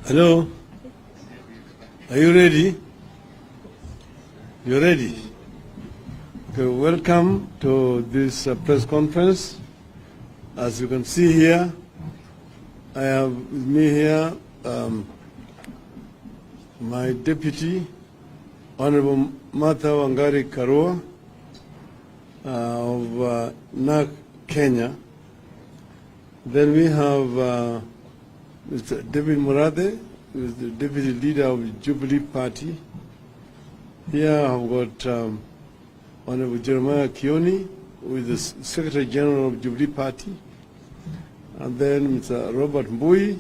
Hello? Are you ready? You're ready? Okay, welcome to this press conference. As you can see here, I have with me here my deputy, Honorable Martha Wangari Karua of NAC, Kenya. Then we have Mr. David Morade, who is the deputy leader of the Jubilee Party. Here I've got Honorable Jeremiah Kioni, who is the Secretary General of Jubilee Party. And then Mr. Robert Mbui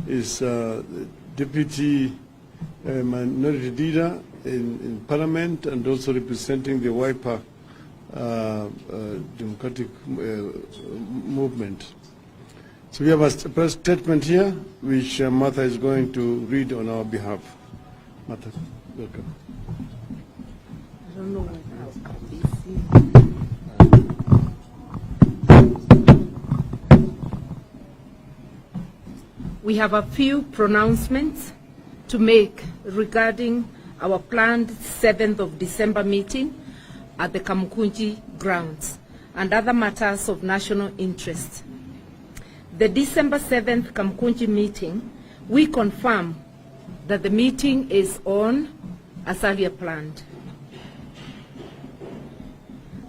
is the deputy minority leader in Parliament and also representing the Wiper Democratic Movement. So we have a press statement here, which Martha is going to read on our behalf. Martha, welcome. I don't know what we have a few pronouncements to make regarding our planned 7th of December meeting at the Kamukunji grounds and other matters of national interest. The December 7th Kamukunji meeting, we confirm that the meeting is on as earlier planned.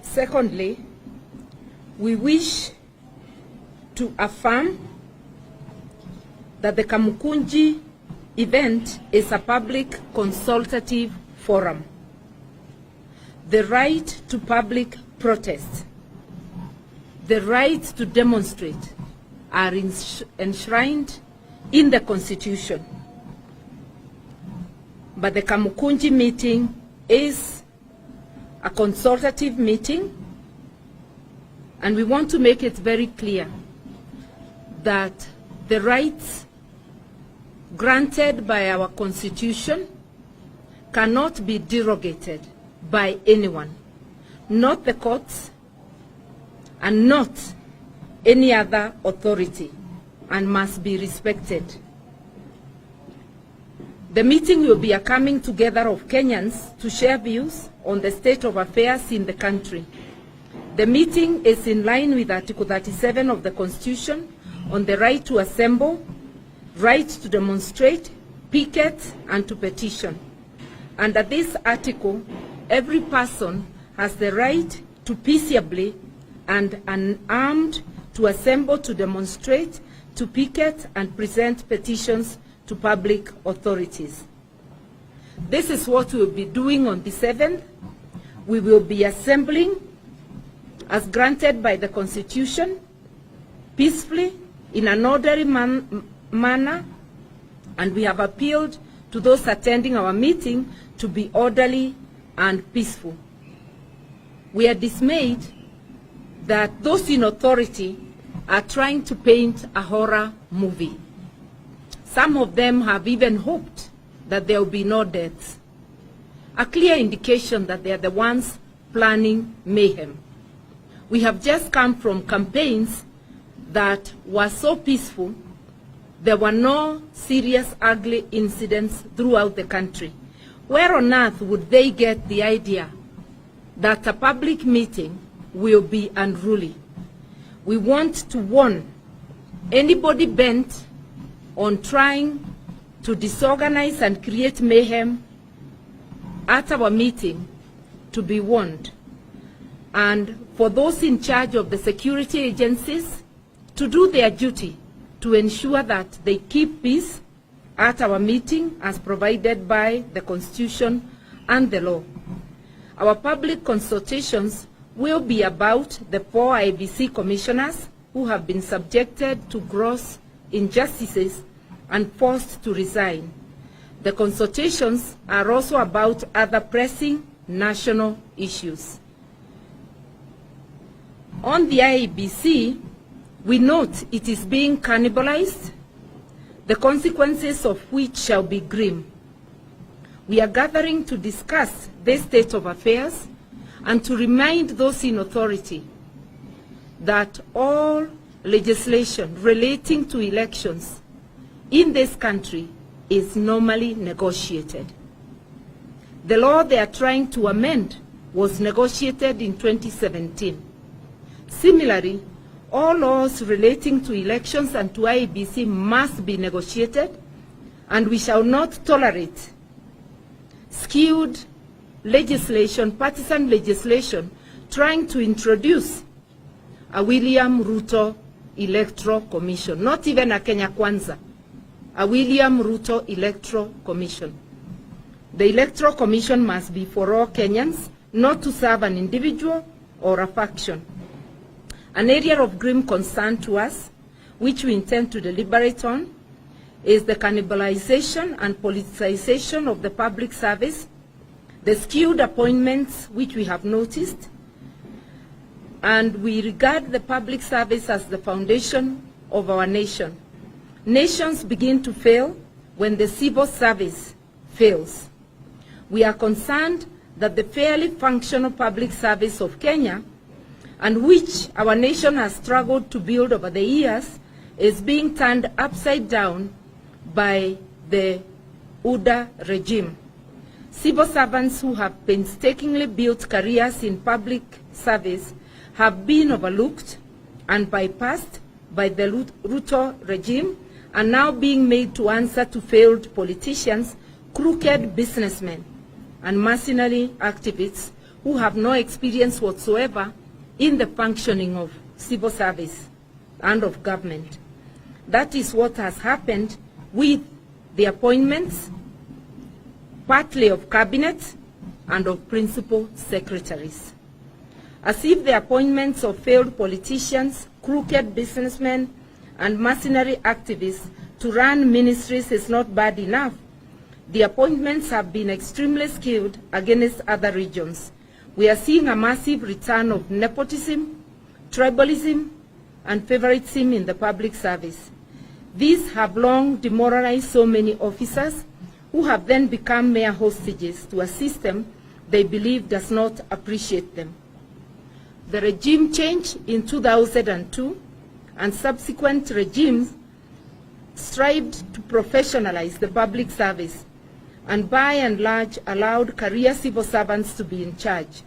Secondly, we wish to affirm that the Kamukunji event is a public consultative forum. The right to public protest, the right to demonstrate are enshrined in the Constitution. But the Kamukunji meeting is a consultative meeting, and we want to make it very clear that the rights granted by our Constitution cannot be derogated by anyone, not the courts and not any other authority, and must be respected. The meeting will be a coming together of Kenyans to share views on the state of affairs in the country. The meeting is in line with Article 37 of the Constitution on the right to assemble, right to demonstrate, picket, and to petition. Under this article, every person has the right to peaceably and unarmed to assemble, to demonstrate, to picket, and present petitions to public authorities. This is what we'll be doing on the 7th. We will be assembling as granted by the Constitution, peacefully, in an orderly manner, and we have appealed to those attending our meeting to be orderly and peaceful. We are dismayed that those in authority are trying to paint a horror movie. Some of them have even hoped that there will be no deaths, a clear indication that they are the ones planning mayhem. We have just come from campaigns that were so peaceful, there were no serious ugly incidents throughout the country. Where on earth would they get the idea that a public meeting will be unruly? We want to warn anybody bent on trying to disorganize and create mayhem at our meeting to be warned. And for those in charge of the security agencies to do their duty to ensure that they keep peace at our meeting as provided by the Constitution and the law. Our public consultations will be about the 4 IEBC commissioners who have been subjected to gross injustices and forced to resign. The consultations are also about other pressing national issues. On the IEBC, we note it is being cannibalized, the consequences of which shall be grim. We are gathering to discuss this state of affairs and to remind those in authority that all legislation relating to elections in this country is normally negotiated. The law they are trying to amend was negotiated in 2017. Similarly, all laws relating to elections and to IEBC must be negotiated, and we shall not tolerate skewed legislation, partisan legislation, trying to introduce a William Ruto Electoral Commission, not even a Kenya Kwanza, a William Ruto Electoral Commission. The Electoral Commission must be for all Kenyans, not to serve an individual or a faction. An area of grim concern to us, which we intend to deliberate on, is the cannibalization and politicization of the public service, the skewed appointments which we have noticed, and we regard the public service as the foundation of our nation. Nations begin to fail when the civil service fails. We are concerned that the fairly functional public service of Kenya, and which our nation has struggled to build over the years, is being turned upside down by the UDA regime. Civil servants who have painstakingly built careers in public service have been overlooked and bypassed by the Ruto regime, and now being made to answer to failed politicians, crooked businessmen, and mercenary activists who have no experience whatsoever in the functioning of civil service and of government. That is what has happened with the appointments, partly of cabinet and of principal secretaries. As if the appointments of failed politicians, crooked businessmen, and mercenary activists to run ministries is not bad enough, the appointments have been extremely skewed against other regions. We are seeing a massive return of nepotism, tribalism, and favoritism in the public service. These have long demoralized so many officers who have then become mere hostages to a system they believe does not appreciate them. The regime change in 2002 and subsequent regimes strived to professionalize the public service and by and large allowed career civil servants to be in charge.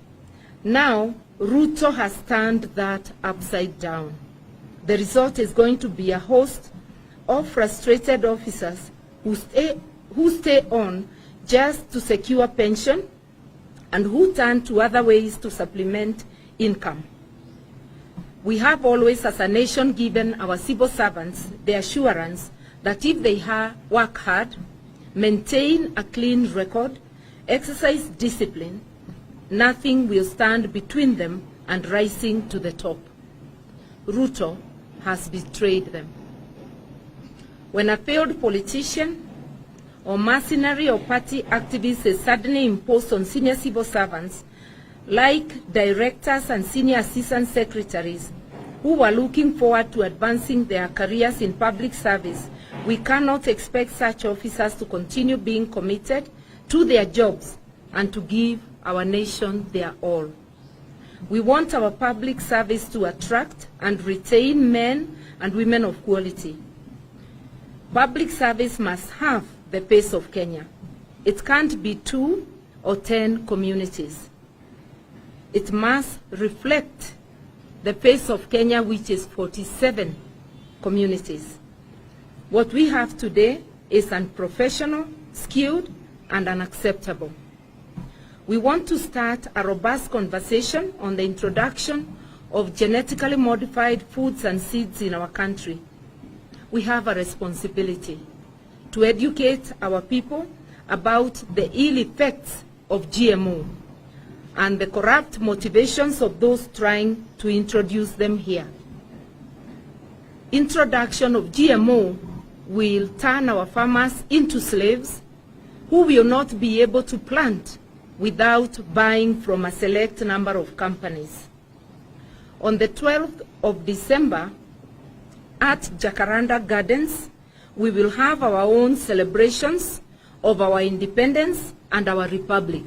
Now, Ruto has turned that upside down. The result is going to be a host of frustrated officers who stay on just to secure pension and who turn to other ways to supplement income. We have always, as a nation, given our civil servants the assurance that if they work hard, maintain a clean record, exercise discipline, nothing will stand between them and rising to the top. Ruto has betrayed them. When a failed politician or mercenary or party activist is suddenly imposed on senior civil servants, like directors and senior assistant secretaries who were looking forward to advancing their careers in public service, we cannot expect such officers to continue being committed to their jobs and to give our nation their all. We want our public service to attract and retain men and women of quality. Public service must have the pace of Kenya. It can't be 2 or 10 communities. It must reflect the pace of Kenya, which is 47 communities. What we have today is unprofessional, skewed, and unacceptable. We want to start a robust conversation on the introduction of genetically modified foods and seeds in our country. We have a responsibility to educate our people about the ill effects of GMO and the corrupt motivations of those trying to introduce them here. Introduction of GMO will turn our farmers into slaves who will not be able to plant without buying from a select number of companies. On the 12th of December, at Jacaranda Gardens, we will have our own celebrations of our independence and our republic.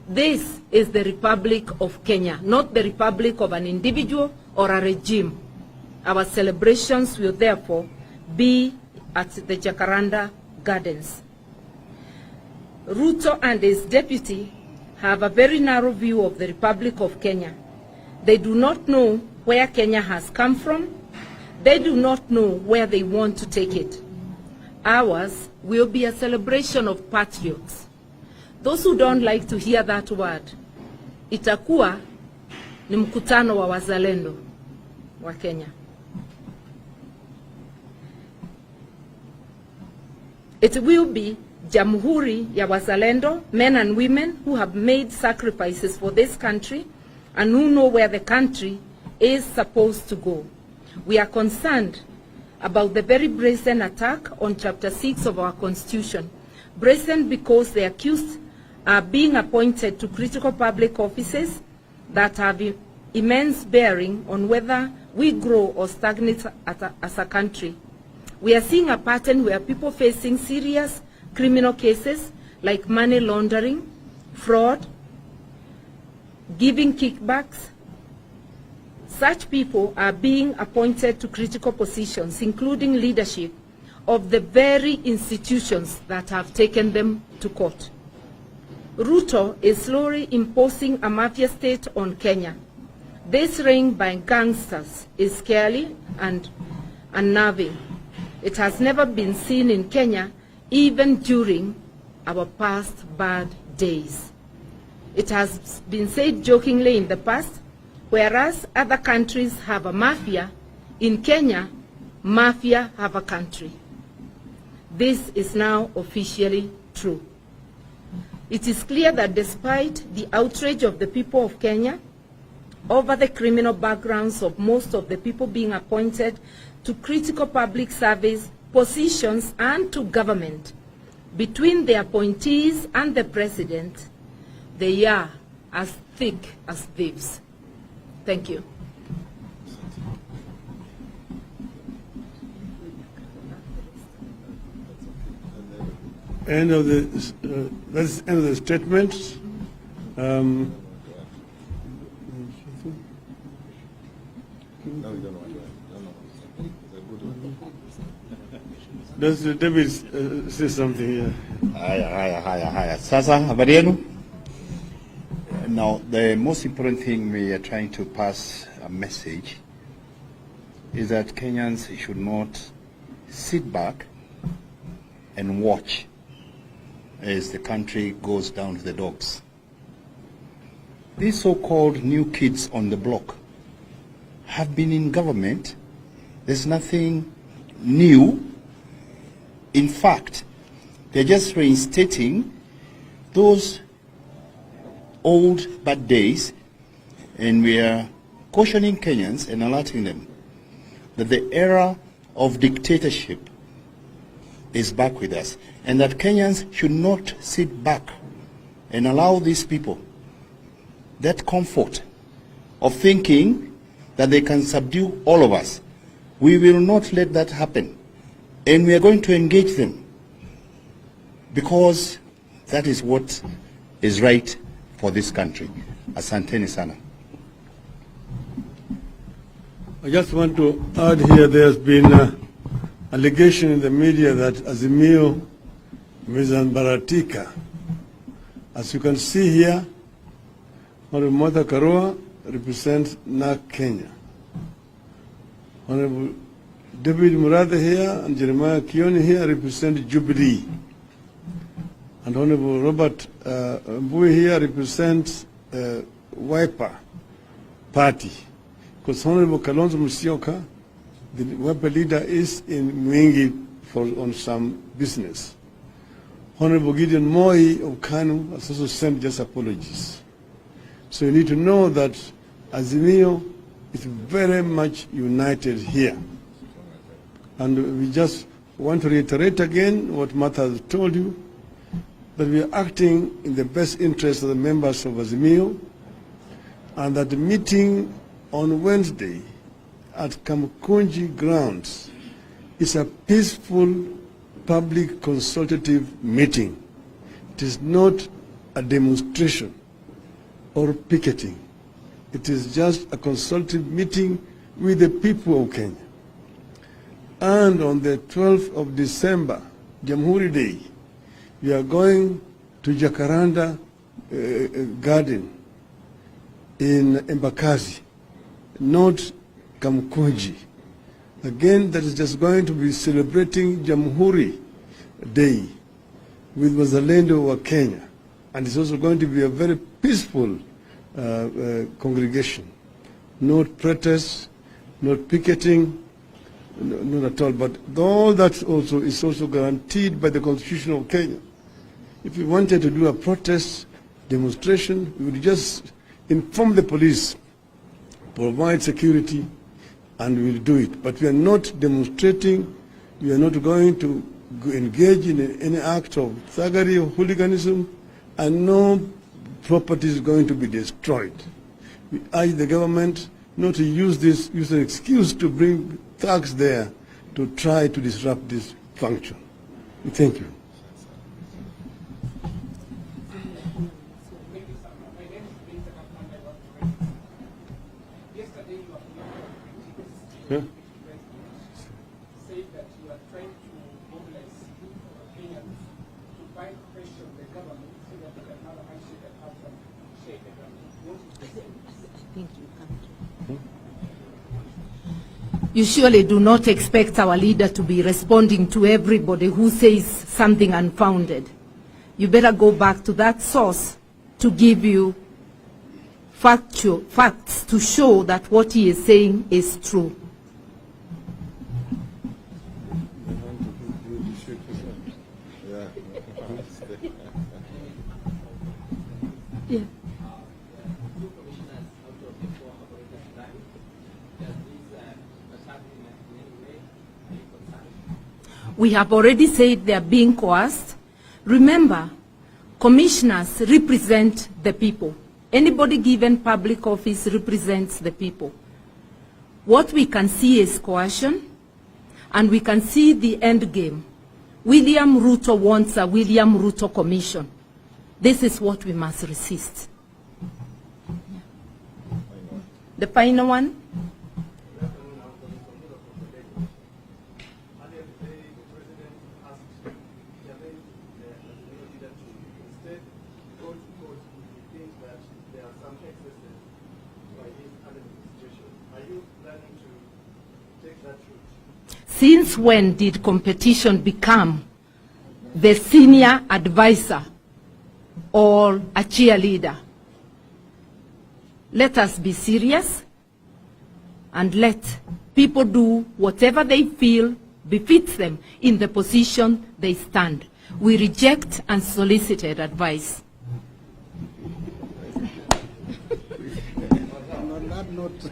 This is the Republic of Kenya, not the republic of an individual or a regime. Our celebrations will therefore be at the Jacaranda Gardens. Ruto and his deputy have a very narrow view of the Republic of Kenya. They do not know where Kenya has come from. They do not know where they want to take it. Ours will be a celebration of patriots. Those who don't like to hear that word, itakuwa ni mkutano wa wazalendo wa Kenya. It will be Jamhuri ya Wazalendo, men and women who have made sacrifices for this country and who know where the country is supposed to go. We are concerned about the very brazen attack on Chapter 6 of our Constitution. Brazen because the accused are being appointed to critical public offices that have immense bearing on whether we grow or stagnate as a country. We are seeing a pattern where people facing serious criminal cases like money laundering, fraud, giving kickbacks, such people are being appointed to critical positions, including leadership of the very institutions that have taken them to court. Ruto is slowly imposing a mafia state on Kenya. This reign by gangsters is scary and unnerving. It has never been seen in Kenya, even during our past bad days. It has been said jokingly in the past, whereas other countries have a mafia, in Kenya, mafia have a country. This is now officially true. It is clear that despite the outrage of the people of Kenya over the criminal backgrounds of most of the people being appointed to critical public service positions and to government, between the appointees and the president, they are as thick as thieves. Thank you. End of the that's end of the statements. Does David say something here? Haya. Sasa habari yenu? Now, the most important thing we are trying to pass a message is that Kenyans should not sit back and watch as the country goes down to the dogs. These so-called new kids on the block have been in government. There's nothing new. In fact, they're just reinstating those old bad days, and we are cautioning Kenyans and alerting them that the era of dictatorship is back with us, and that Kenyans should not sit back and allow these people that comfort of thinking that they can subdue all of us. We will not let that happen. And we are going to engage them because that is what is right for this country. Asanteni sana. I just want to add here, there's been allegation in the media that Azimio Baratika. As you can see here, Honorable Martha Karua represents NARC Kenya. Honorable David Murade here and Jeremiah Kioni here represent Jubilee. And Honorable Robert Mbui here represents Wiper Party. Because Honorable Kalonzo Musyoka, the Wiper leader, is in Mwingi on some business. Honorable Gideon Moi of Kanu has also sent just apologies. So you need to know that Azimio is very much united here. And we just want to reiterate again what Martha has told you, that we are acting in the best interest of the members of Azimio, and that the meeting on Wednesday at Kamukunji grounds is a peaceful public consultative meeting. It is not a demonstration or picketing. It is just a consultative meeting with the people of Kenya. And on the 12th of December, Jamhuri Day, we are going to Jacaranda Garden in Embakasi, not Kamkunji. Again, that is just going to be celebrating Jamhuri Day with Wazalendo wa Kenya. And it's also going to be a very peaceful congregation. Not protests, not picketing, not at all. But all that also is also guaranteed by the Constitution of Kenya. If we wanted to do a protest, demonstration, we would just inform the police, provide security, and we will do it. But we are not demonstrating, we are not going to engage in any act of thuggery or hooliganism, and no property is going to be destroyed. We urge the government not to use an excuse to bring thugs there to try to disrupt this function. Thank you. Yeah. Say that you are trying to mobilize Kenyans to find pressure on the government so that they can have a handshake and have some shake the ground. You surely do not expect our leader to be responding to everybody who says something unfounded. You better go back to that source to give you facts to show that what he is saying is true. Yeah. We have already said they are being coerced. Remember, commissioners represent the people. Anybody given public office represents the people. What we can see is coercion, and we can see the end game. William Ruto wants a William Ruto commission. This is what we must resist. The final one. Since when did competition become the senior advisor or a cheerleader? Let us be serious and let people do whatever they feel befits them in the position they stand. We reject unsolicited advice. On that note,